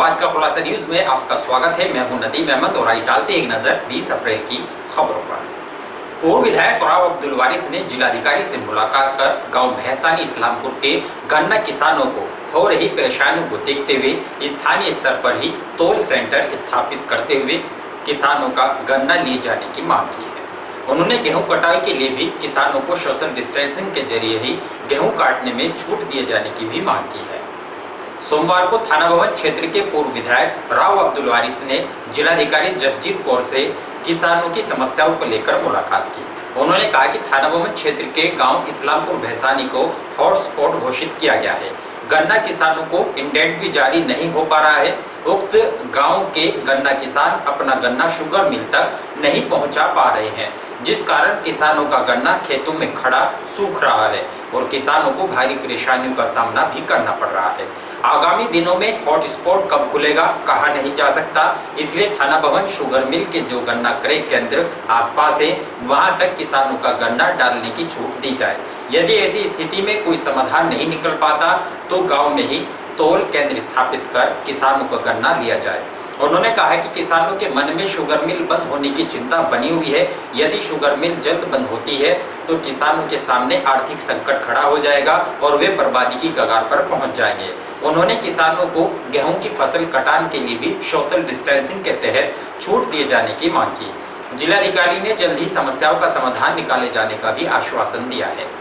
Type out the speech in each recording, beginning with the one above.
आज का खुलासा न्यूज में आपका स्वागत है। मैं हूं नदीम अहमद और आज डालते एक नजर 20 अप्रैल की खबरों पर। पूर्व विधायक राव अब्दुल वारिस ने जिलाधिकारी से मुलाकात कर गांव भैसानी इस्लामपुर के गन्ना किसानों को हो रही परेशानियों को देखते हुए स्थानीय स्तर पर ही तोल सेंटर स्थापित करते हुए किसानों का गन्ना लिए जाने की मांग की है। उन्होंने गेहूं कटाई के लिए भी किसानों को सोशल डिस्टेंसिंग के जरिए ही गेहूं काटने में छूट दिए जाने की भी मांग की है। सोमवार को थाना भवन क्षेत्र के पूर्व विधायक राव अब्दुल वारिस ने जिलाधिकारी जसजीत कौर से किसानों की समस्याओं को लेकर मुलाकात की। उन्होंने कहा कि थाना भवन क्षेत्र के गांव इस्लामपुर भैसानी को हॉटस्पॉट घोषित किया गया है। गन्ना किसानों को इंडेंट भी जारी नहीं हो पा रहा है। उक्त गांव के गन्ना किसान अपना गन्ना शुगर मिल तक नहीं पहुंचा पा रहे हैं, जिस कारण किसानों का गन्ना खेतों में खड़ा सूख रहा है और किसानों को भारी परेशानियों का सामना भी करना पड़ रहा है। आगामी दिनों में हॉटस्पॉट कब खुलेगा कहा नहीं जा सकता, इसलिए थाना भवन शुगर मिल के जो गन्ना क्रय केंद्र आसपास है वहां तक किसानों का गन्ना डालने की छूट दी जाए। यदि ऐसी स्थिति में कोई समाधान नहीं निकल पाता तो गांव में ही तोल केंद्र स्थापित कर किसानों का गन्ना लिया जाए। उन्होंने कहा कि किसानों के मन में शुगर मिल बंद होने की चिंता बनी हुई है। यदि शुगर मिल जल्द बंद होती है तो किसानों के सामने आर्थिक संकट खड़ा हो जाएगा और वे बर्बादी की कगार पर पहुंच जाएंगे। उन्होंने किसानों को गेहूं की फसल कटान के लिए भी सोशल डिस्टेंसिंग के तहत छूट दिए जाने की मांग की। जिलाधिकारी ने जल्द ही समस्याओं का समाधान निकाले जाने का भी आश्वासन दिया है।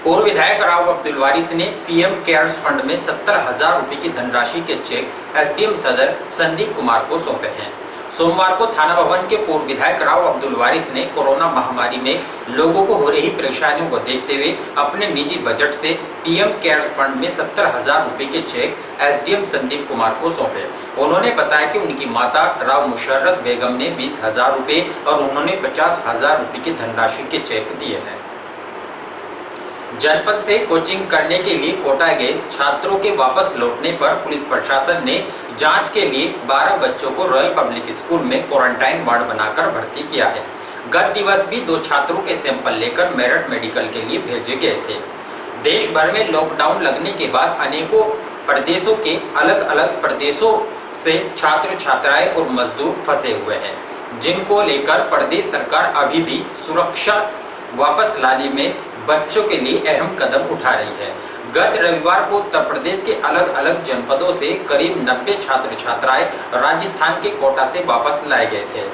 पूर्व विधायक राव अब्दुल वारिस ने पीएम केयर्स फंड में 70,000 रुपए की धनराशि के चेक एसडीएम सदर संदीप कुमार को सौंपे हैं। सोमवार को थाना भवन के पूर्व विधायक राव अब्दुल वारिस ने कोरोना महामारी में लोगों को हो रही परेशानियों को देखते हुए अपने निजी बजट से पीएम केयर्स फंड में 70,000 रुपए के चेक एसडीएम संदीप कुमार को सौंपे। उन्होंने बताया कि उनकी माता राव मुशर्रत बेगम ने 20,000 रुपए और उन्होंने 50,000 रुपए की धनराशि के चेक दिए हैं। जनपद से कोचिंग करने के लिए कोटा गए छात्रों के वापस लौटने पर पुलिस प्रशासन ने जांच के लिए 12 बच्चों को रॉयल पब्लिक स्कूल में क्वारंटाइन वार्ड बनाकर भर्ती किया है। गत दिवस भी 2 छात्रों के सैंपल लेकर मेरठ मेडिकल के लिए भेजे गए थे। देश भर में लॉकडाउन लगने के बाद अनेकों प्रदेशों के अलग अलग प्रदेशों से छात्र छात्राएं और मजदूर फंसे हुए हैं, जिनको लेकर प्रदेश सरकार अभी भी सुरक्षा वापस लाने में बच्चों के लिए अहम कदम उठा रही है। गत रविवार को उत्तर प्रदेश के अलग अलग जनपदों से करीब 90 छात्र छात्राएं राजस्थान के कोटा से वापस लाए गए थे,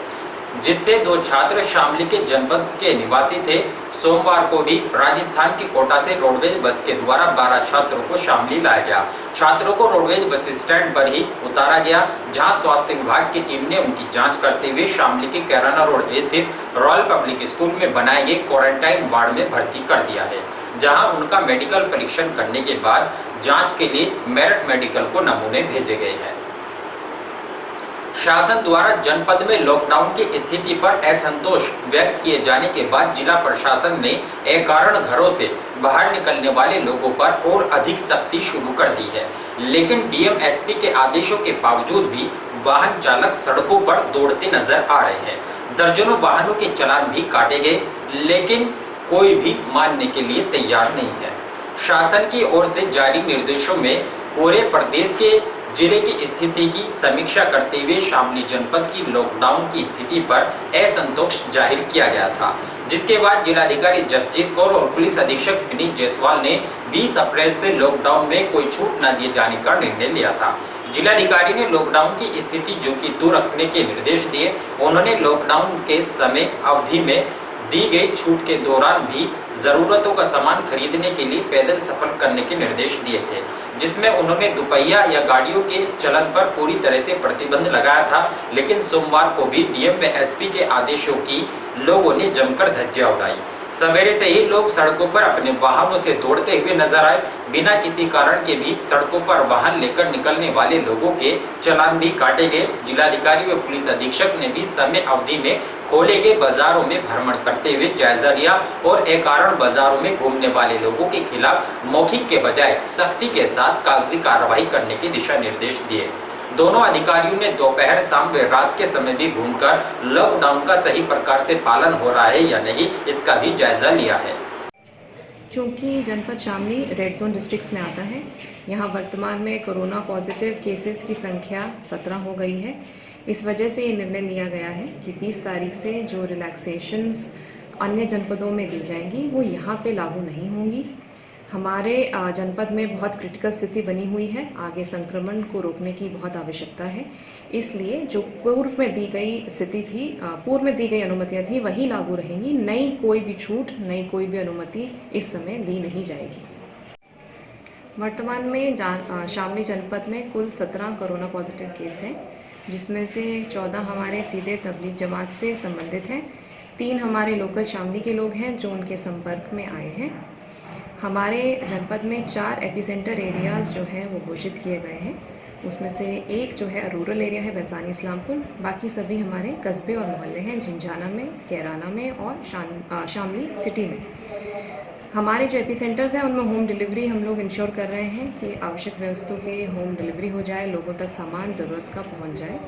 जिससे 2 छात्र शामली के जनपद के निवासी थे। सोमवार को भी राजस्थान के कोटा से रोडवेज बस के द्वारा 12 छात्रों को शामली लाया गया। छात्रों को रोडवेज बस स्टैंड पर ही उतारा गया, जहां स्वास्थ्य विभाग की टीम ने उनकी जांच करते हुए शामली के कैराना रोड स्थित रॉयल पब्लिक स्कूल में बनाए गए क्वारंटाइन वार्ड में भर्ती कर दिया है, जहां उनका मेडिकल परीक्षण करने के बाद जांच के लिए मेरठ मेडिकल को नमूने भेजे गए हैं। शासन द्वारा जनपद में लॉकडाउन की स्थिति पर असंतोष व्यक्त किए जाने के बाद जिला प्रशासन ने अकारण घरों से बाहर निकलने वाले लोगों पर और अधिक सख्ती शुरू कर दी है। लेकिन डीएम एसपी के आदेशों के बावजूद भी वाहन चालक सड़कों पर दौड़ते नजर आ रहे हैं। दर्जनों वाहनों के चालान भी काटे गए, लेकिन कोई भी मानने के लिए तैयार नहीं है। शासन की ओर से जारी निर्देशों में पूरे प्रदेश के जिले की स्थिति की समीक्षा करते हुए शामली जनपद की लॉकडाउन की स्थिति पर असंतोष जाहिर किया गया था, जिसके बाद जिलाधिकारी जसजीत कौर और पुलिस अधीक्षक विनीत जायसवाल ने 20 अप्रैल से लॉकडाउन में कोई छूट न दिए जाने का निर्णय लिया था। जिलाधिकारी ने लॉकडाउन की स्थिति जो कि दूर रखने के निर्देश दिए। उन्होंने लॉकडाउन के समय अवधि में दी गई छूट के दौरान भी जरूरतों का सामान खरीदने के लिए पैदल सफर करने के निर्देश दिए थे, जिसमें उन्होंने दुपहिया या गाड़ियों के चलन पर पूरी तरह से प्रतिबंध लगाया था। लेकिन सोमवार को भी डीएम व एसपी के आदेशों की लोगों ने जमकर धज्जियां उड़ाई। सवेरे से ही लोग सड़कों पर अपने वाहनों से दौड़ते हुए नजर आए। बिना किसी कारण के भी सड़कों पर वाहन लेकर निकलने वाले लोगों के चालान भी काटे गए। जिलाधिकारी व पुलिस अधीक्षक ने भी समय अवधि में खोले गए बाजारों में भ्रमण करते हुए जायजा लिया और अकारण बाजारों में घूमने वाले लोगों के खिलाफ मौखिक के बजाय सख्ती के साथ कागजी कार्रवाई करने के दिशा निर्देश दिए। दोनों अधिकारियों ने दोपहर, शाम व रात के समय भी घूमकर लॉकडाउन का सही प्रकार से पालन हो रहा है या नहीं, इसका भी जायजा लिया है। चूँकि जनपद शामली रेड जोन डिस्ट्रिक्ट्स में आता है, यहाँ वर्तमान में कोरोना पॉजिटिव केसेस की संख्या 17 हो गई है। इस वजह से ये निर्णय लिया गया है कि 20 तारीख से जो रिलैक्सेशंस अन्य जनपदों में दी जाएंगी वो यहाँ पे लागू नहीं होंगी। हमारे जनपद में बहुत क्रिटिकल स्थिति बनी हुई है, आगे संक्रमण को रोकने की बहुत आवश्यकता है। इसलिए जो पूर्व में दी गई स्थिति थी, पूर्व में दी गई अनुमतियाँ थी वही लागू रहेंगी। नई कोई भी छूट, नई कोई भी अनुमति इस समय दी नहीं जाएगी। वर्तमान में शामली जनपद में कुल 17 कोरोना पॉजिटिव केस हैं, जिसमें से 14 हमारे सीधे तबलीग जमात से संबंधित हैं। 3 हमारे लोकल शामली के लोग हैं जो उनके संपर्क में आए हैं। हमारे जनपद में 4 एपिसेंटर एरियाज़ जो हैं वो घोषित किए गए हैं। उसमें से एक जो है रूरल एरिया है भैसानी इस्लामपुर, बाकी सभी हमारे कस्बे और मोहल्ले हैं झिंझाना में, कैराना में और शामली सिटी में। हमारे जो एपिसेंटर्स हैं उनमें होम डिलीवरी हम लोग इंश्योर कर रहे हैं कि आवश्यक व्यवस्थाओं की होम डिलीवरी हो जाए, लोगों तक सामान ज़रूरत का पहुंच जाए।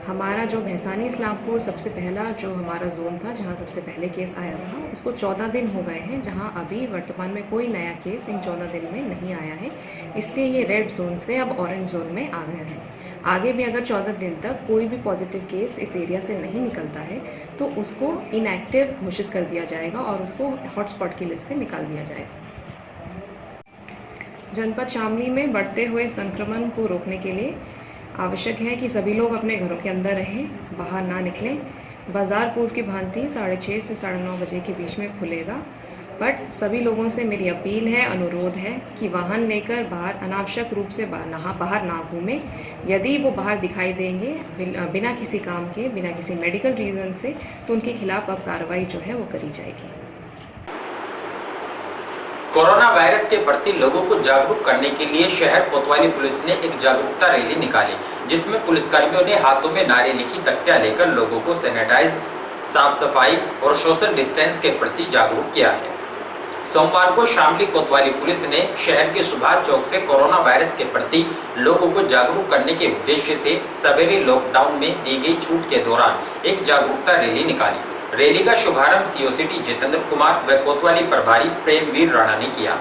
हमारा जो भैसानी इस्लामपुर सबसे पहला जो हमारा जोन था, जहां सबसे पहले केस आया था, उसको 14 दिन हो गए हैं, जहां अभी वर्तमान में कोई नया केस इन 14 दिन में नहीं आया है। इसलिए ये रेड जोन से अब ऑरेंज जोन में आ गया है। आगे भी अगर 14 दिन तक कोई भी पॉजिटिव केस इस एरिया से नहीं निकलता है तो उसको इनएक्टिव घोषित कर दिया जाएगा और उसको हॉटस्पॉट की लिस्ट से निकाल दिया जाएगा। जनपद शामली में बढ़ते हुए संक्रमण को रोकने के लिए आवश्यक है कि सभी लोग अपने घरों के अंदर रहें, बाहर ना निकलें। बाज़ार पूर्व की भांति 6:30 से 9:30 बजे के बीच में खुलेगा, बट सभी लोगों से मेरी अपील है, अनुरोध है कि वाहन लेकर बाहर अनावश्यक रूप से बाहर ना घूमें। यदि वो बाहर दिखाई देंगे बिना किसी काम के, बिना किसी मेडिकल रीज़न से, तो उनके खिलाफ अब कार्रवाई जो है वो करी जाएगी। कोरोना वायरस के प्रति लोगों को जागरूक करने के लिए शहर कोतवाली पुलिस ने एक जागरूकता रैली निकाली, जिसमें पुलिसकर्मियों ने हाथों में नारे लिखी तख्तियां लेकर लोगों को सैनिटाइज, साफ सफाई और सोशल डिस्टेंस के प्रति जागरूक किया है। सोमवार को शामली कोतवाली पुलिस ने शहर के सुभाष चौक से कोरोना वायरस के प्रति लोगों को जागरूक करने के उद्देश्य से सवेरे लॉकडाउन में दी गई छूट के दौरान एक जागरूकता रैली निकाली। रैली का शुभारंभ सीओ सिटी जितेंद्र कुमार व कोतवाली प्रभारी प्रेमवीर राणा ने किया।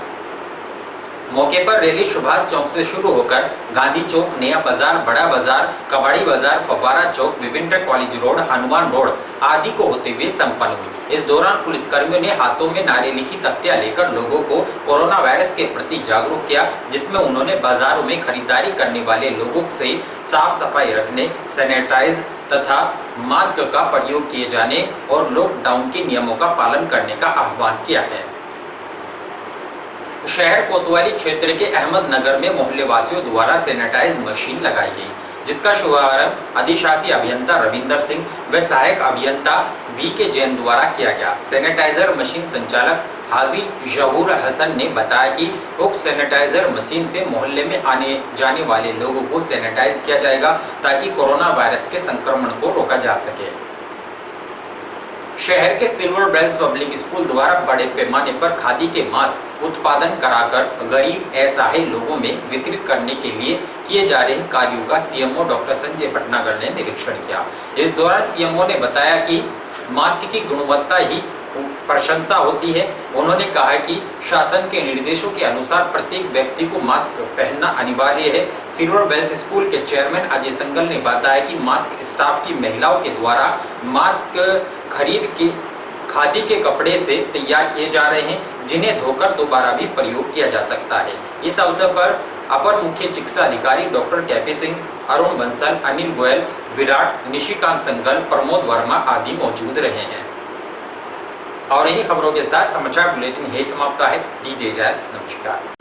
मौके पर रैली सुभाष चौक से शुरू होकर गांधी चौक, नया बाजार, बड़ा बाजार, कबाड़ी बाजार, फव्वारा चौक, विभिन्न कॉलेज रोड, हनुमान रोड आदि को होते हुए संपन्न हुई। इस दौरान पुलिसकर्मियों ने हाथों में नारे लिखी तख्तियां लेकर लोगों को कोरोना वायरस के प्रति जागरूक किया, जिसमें उन्होंने बाजारों में खरीदारी करने वाले लोगों से साफ सफाई रखने, सैनिटाइज तथा मास्क का प्रयोग किए जाने और लॉकडाउन के नियमों का पालन करने का आह्वान किया है। शहर कोतवाली क्षेत्र के अहमदनगर में मोहल्ले वासियों द्वारा सैनिटाइज मशीन लगाई गई, जिसका शुभारंभ अधिशासी अभियंता रविंदर सिंह व सहायक अभियंता VK जैन द्वारा किया गया। सैनिटाइजर मशीन संचालक हाजी जहूर हसन ने बताया कि उक्त सैनिटाइजर मशीन से मोहल्ले में आने जाने वाले लोगों को सैनिटाइज किया जाएगा ताकि कोरोना वायरस के संक्रमण को रोका जा सके। शहर के सिल्वर बेल्स पब्लिक स्कूल द्वारा बड़े पैमाने पर खादी के मास्क उत्पादन कराकर गरीब असहाय लोगों में वितरित करने के लिए किए जा रहे कार्यों का सीएमओ डॉक्टर संजय भटनागर ने निरीक्षण किया। इस दौरान सीएमओ ने बताया कि मास्क की गुणवत्ता ही प्रशंसा होती है। उन्होंने कहा कि शासन के निर्देशों के अनुसार प्रत्येक व्यक्ति को मास्क पहनना अनिवार्य है। सिल्वर बेल्स स्कूल के चेयरमैन अजय संगल ने बताया कि मास्क स्टाफ की महिलाओं के द्वारा मास्क खरीद के खादी के कपड़े से तैयार किए जा रहे हैं, जिन्हें धोकर दोबारा भी प्रयोग किया जा सकता है। इस अवसर पर अपर मुख्य चिकित्सा अधिकारी डॉक्टर केपी सिंह, अरुण बंसल, अनिल गोयल, विराट, निशिकांत संगल, प्रमोद वर्मा आदि मौजूद रहे हैं। और इन्हीं खबरों के साथ समाचार बुलेटिन यही समाप्त है। दीजिए इजाजत, नमस्कार।